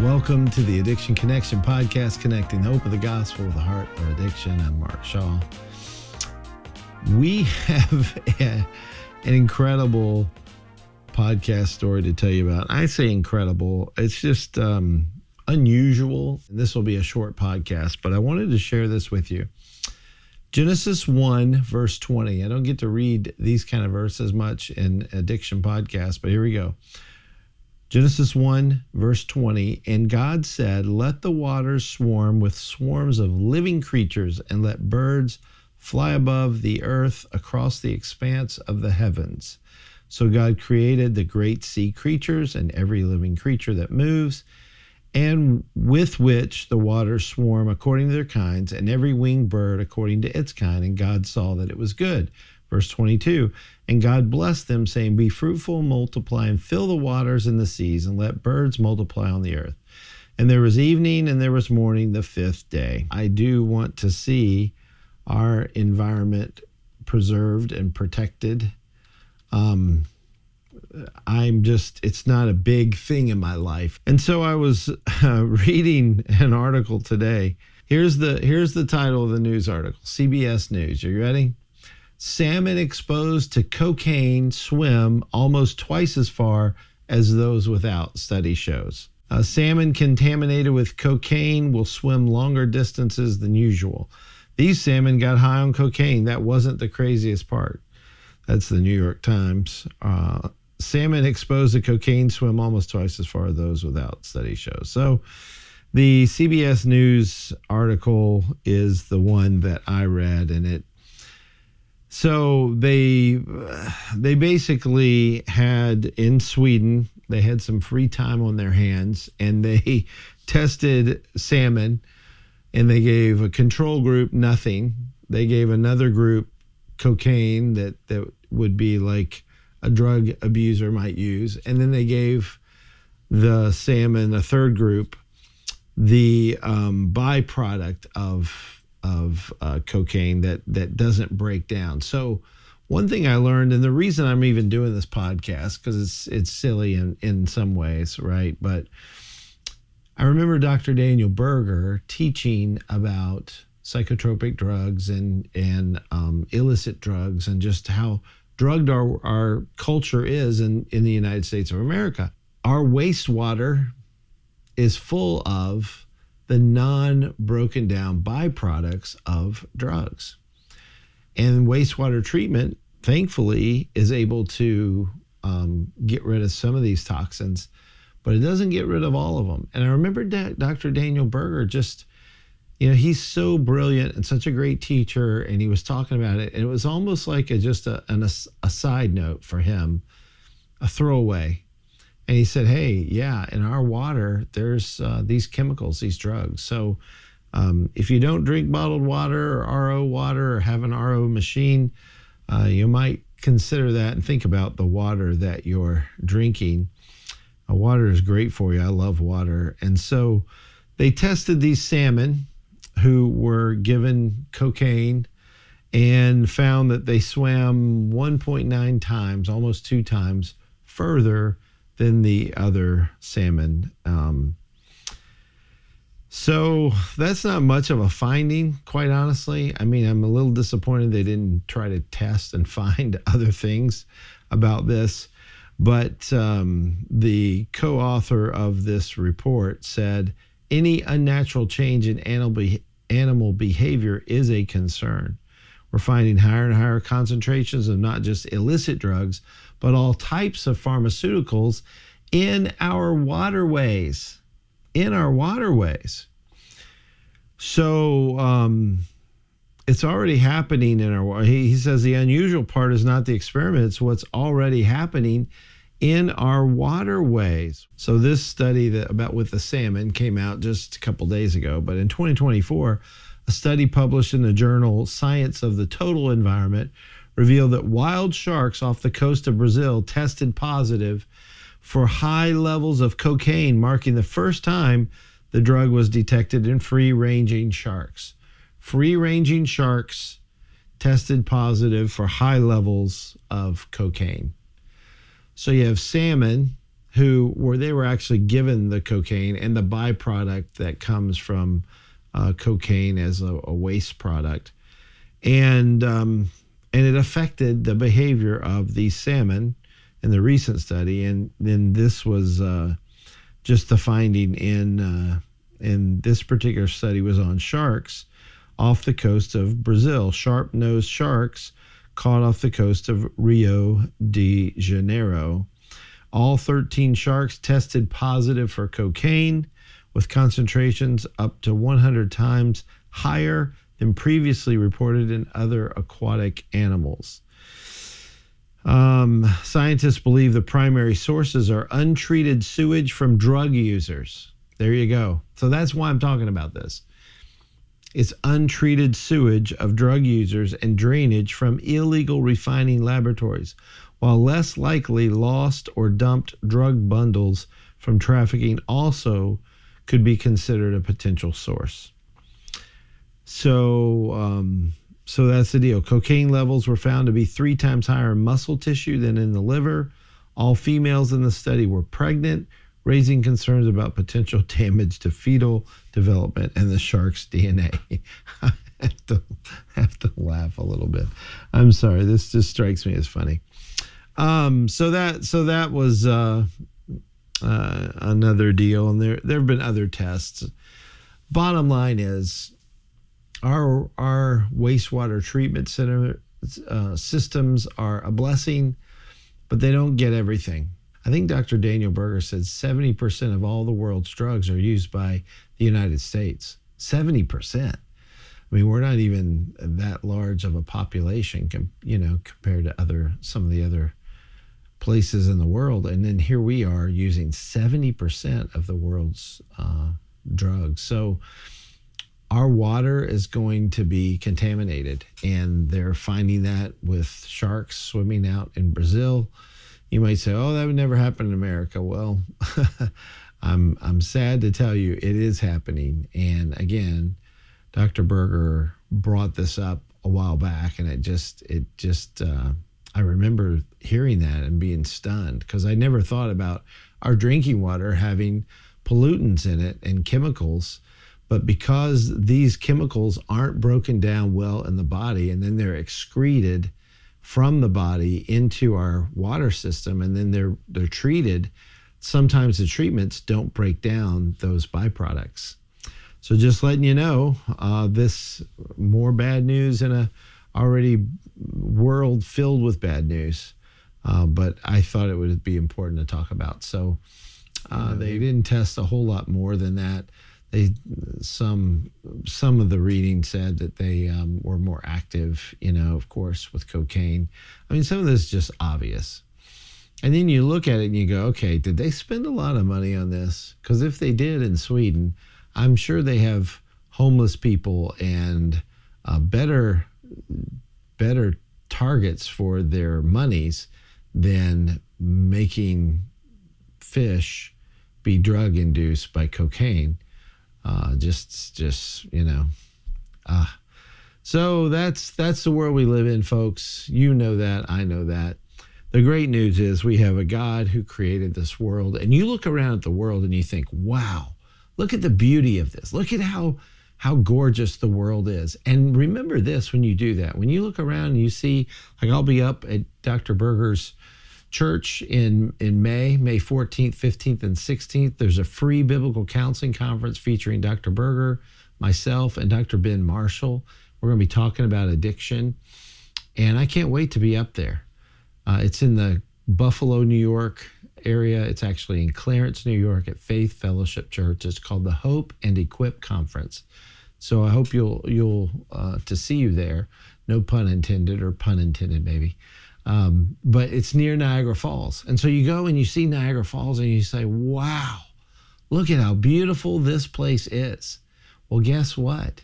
Welcome to the Addiction Connection podcast, connecting the hope of the gospel with the heart of addiction. I'm Mark Shaw. We have an incredible podcast story to tell you about. I say incredible. It's just unusual. This will be a short podcast, but I wanted to share this with you. Genesis 1, verse 20. I don't get to read these kind of verses much in addiction podcasts, but here we go. Genesis 1, verse 20, and God said, let the waters swarm with swarms of living creatures, and let birds fly above the earth across the expanse of the heavens. So God created the great sea creatures and every living creature that moves, and with which the waters swarm according to their kinds, and every winged bird according to its kind. And God saw that it was good. Verse 22, and God blessed them, saying, be fruitful, multiply, and fill the waters in the seas, and let birds multiply on the earth. And there was evening, and there was morning, the fifth day. I do want to see our environment preserved and protected. It's not a big thing in my life. And so I was reading an article today. Here's the title of the news article, CBS News. Are you ready? Salmon exposed to cocaine swim almost twice as far as those without, study shows. Salmon contaminated with cocaine will swim longer distances than usual. These salmon got high on cocaine. That wasn't the craziest part. That's the New York Times. Salmon exposed to cocaine swim almost twice as far as those without, study shows. So the CBS News article is the one that I read, and so they basically had, in Sweden, they had some free time on their hands, and they tested salmon, and they gave a control group nothing. They gave another group cocaine that would be like a drug abuser might use, and then they gave the salmon, a third group, the byproduct of cocaine that doesn't break down. So one thing I learned, and the reason I'm even doing this podcast, because it's silly in some ways, right? But I remember Dr. Daniel Berger teaching about psychotropic drugs and illicit drugs, and just how drugged our culture is in the United States of America. Our wastewater is full of the non-broken down byproducts of drugs. And wastewater treatment, thankfully, is able to get rid of some of these toxins, but it doesn't get rid of all of them. And I remember Dr. Daniel Berger just, he's so brilliant and such a great teacher, and he was talking about it, and it was almost like a side note for him, a throwaway. And he said, hey, yeah, in our water, there's these chemicals, these drugs. So if you don't drink bottled water or RO water or have an RO machine, you might consider that and think about the water that you're drinking. Water is great for you. I love water. And so they tested these salmon who were given cocaine and found that they swam 1.9 times, almost 2 times further than the other salmon. So that's not much of a finding, quite honestly. I mean, I'm a little disappointed they didn't try to test and find other things about this. But the co-author of this report said, any unnatural change in animal behavior is a concern. We're finding higher and higher concentrations of not just illicit drugs, but all types of pharmaceuticals in our waterways. So it's already happening in our water. He says the unusual part is not the experiment, it's what's already happening in our waterways. So this study with the salmon came out just a couple days ago, but in 2024, a study published in the journal Science of the Total Environment revealed that wild sharks off the coast of Brazil tested positive for high levels of cocaine, marking the first time the drug was detected in free-ranging sharks. Free-ranging sharks tested positive for high levels of cocaine. So you have salmon where they were actually given the cocaine and the byproduct that comes from cocaine as a waste product. And it affected the behavior of these salmon in the recent study. And then this was just the finding in this particular study was on sharks off the coast of Brazil. Sharp-nosed sharks caught off the coast of Rio de Janeiro. All 13 sharks tested positive for cocaine, with concentrations up to 100 times higher than previously reported in other aquatic animals. Scientists believe the primary sources are untreated sewage from drug users. There you go. So that's why I'm talking about this. It's untreated sewage of drug users and drainage from illegal refining laboratories, while less likely lost or dumped drug bundles from trafficking also could be considered a potential source. So that's the deal. Cocaine levels were found to be 3 times higher in muscle tissue than in the liver. All females in the study were pregnant, raising concerns about potential damage to fetal development and the shark's DNA. I have to laugh a little bit. I'm sorry. This just strikes me as funny. So that was another deal, and there have been other tests. Bottom line is, our wastewater treatment center systems are a blessing, but they don't get everything. I think Dr. Daniel Berger said 70% of all the world's drugs are used by the United States. 70%. I mean, we're not even that large of a population, compared to some of the other places in the world. And then here we are using 70% of the world's drugs. So our water is going to be contaminated, and they're finding that with sharks swimming out in Brazil. You might say, "Oh, that would never happen in America." Well, I'm sad to tell you it is happening. And again, Dr. Berger brought this up a while back, and I remember hearing that and being stunned, because I never thought about our drinking water having pollutants in it and chemicals. But because these chemicals aren't broken down well in the body, and then they're excreted from the body into our water system, and then they're treated, sometimes the treatments don't break down those byproducts. So just letting you know, this more bad news in a already world filled with bad news. But I thought it would be important to talk about. So they didn't test a whole lot more than that. Some of the reading said that they were more active, of course, with cocaine. I mean, some of this is just obvious. And then you look at it and you go, okay, did they spend a lot of money on this? Because if they did in Sweden, I'm sure they have homeless people and better targets for their monies than making fish be drug induced by cocaine. So that's the world we live in, folks. You know that, I know that. The great news is we have a God who created this world, and you look around at the world and you think, wow, look at the beauty of this. Look at how gorgeous the world is. And remember this when you do that. When you look around and you see, like, I'll be up at Dr. Berger's church in May 14th, 15th, and 16th. There's a free biblical counseling conference featuring Dr. Berger, myself, and Dr. Ben Marshall. We're going to be talking about addiction, and I can't wait to be up there. It's in the Buffalo, New York area. It's actually in Clarence, New York, at Faith Fellowship Church. It's called the Hope and Equip Conference. So I hope you'll to see you there. No pun intended, or pun intended maybe. But it's near Niagara Falls. And so you go and you see Niagara Falls and you say, wow, look at how beautiful this place is. Well, guess what?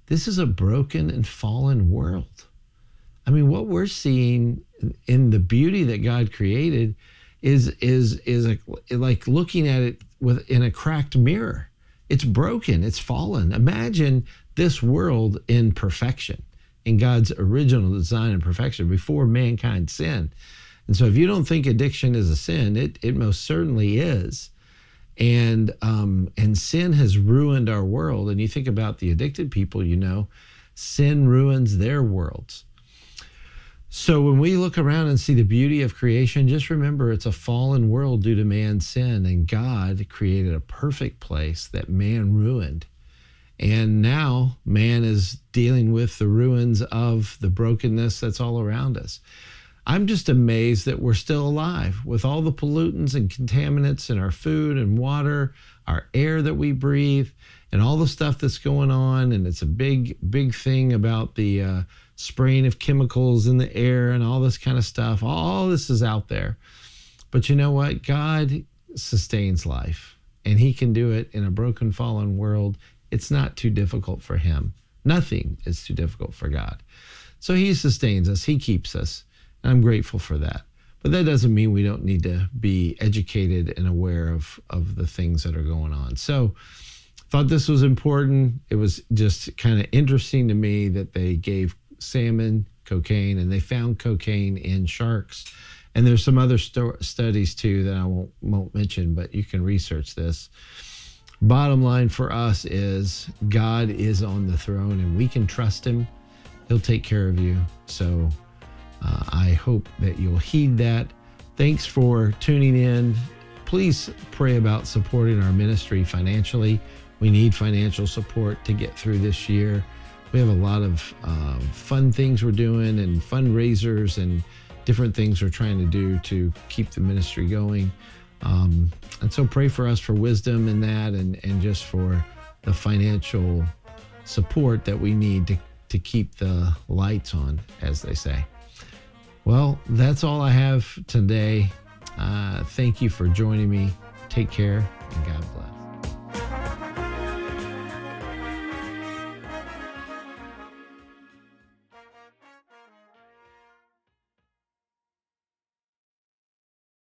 This is a broken and fallen world. I mean, what we're seeing in the beauty that God created is like looking at it in a cracked mirror. It's broken. It's fallen. Imagine this world in perfection, in God's original design and perfection before mankind sinned. And so if you don't think addiction is a sin, it most certainly is. And sin has ruined our world. And you think about the addicted people, sin ruins their worlds. So when we look around and see the beauty of creation, just remember it's a fallen world due to man's sin, and God created a perfect place that man ruined. And now man is dealing with the ruins of the brokenness that's all around us. I'm just amazed that we're still alive with all the pollutants and contaminants in our food and water, our air that we breathe, and all the stuff that's going on. And it's a big, big thing about the spraying of chemicals in the air and all this kind of stuff. All this is out there. But you know what? God sustains life, and he can do it in a broken, fallen world. It's not too difficult for him. Nothing is too difficult for God. So he sustains us. He keeps us. And I'm grateful for that. But that doesn't mean we don't need to be educated and aware of the things that are going on. So thought this was important. It was just kind of interesting to me that they gave salmon cocaine, and they found cocaine in sharks. And there's some other studies too that I won't mention, but you can research this. Bottom line for us is God is on the throne, and we can trust him. He'll take care of you. So I hope that you'll heed that. Thanks for tuning in. Please pray about supporting our ministry financially. We need financial support to get through this year. We have a lot of fun things we're doing, and fundraisers and different things we're trying to do to keep the ministry going. And so pray for us for wisdom in that, and just for the financial support that we need to keep the lights on, as they say. Well, that's all I have today. Thank you for joining me. Take care.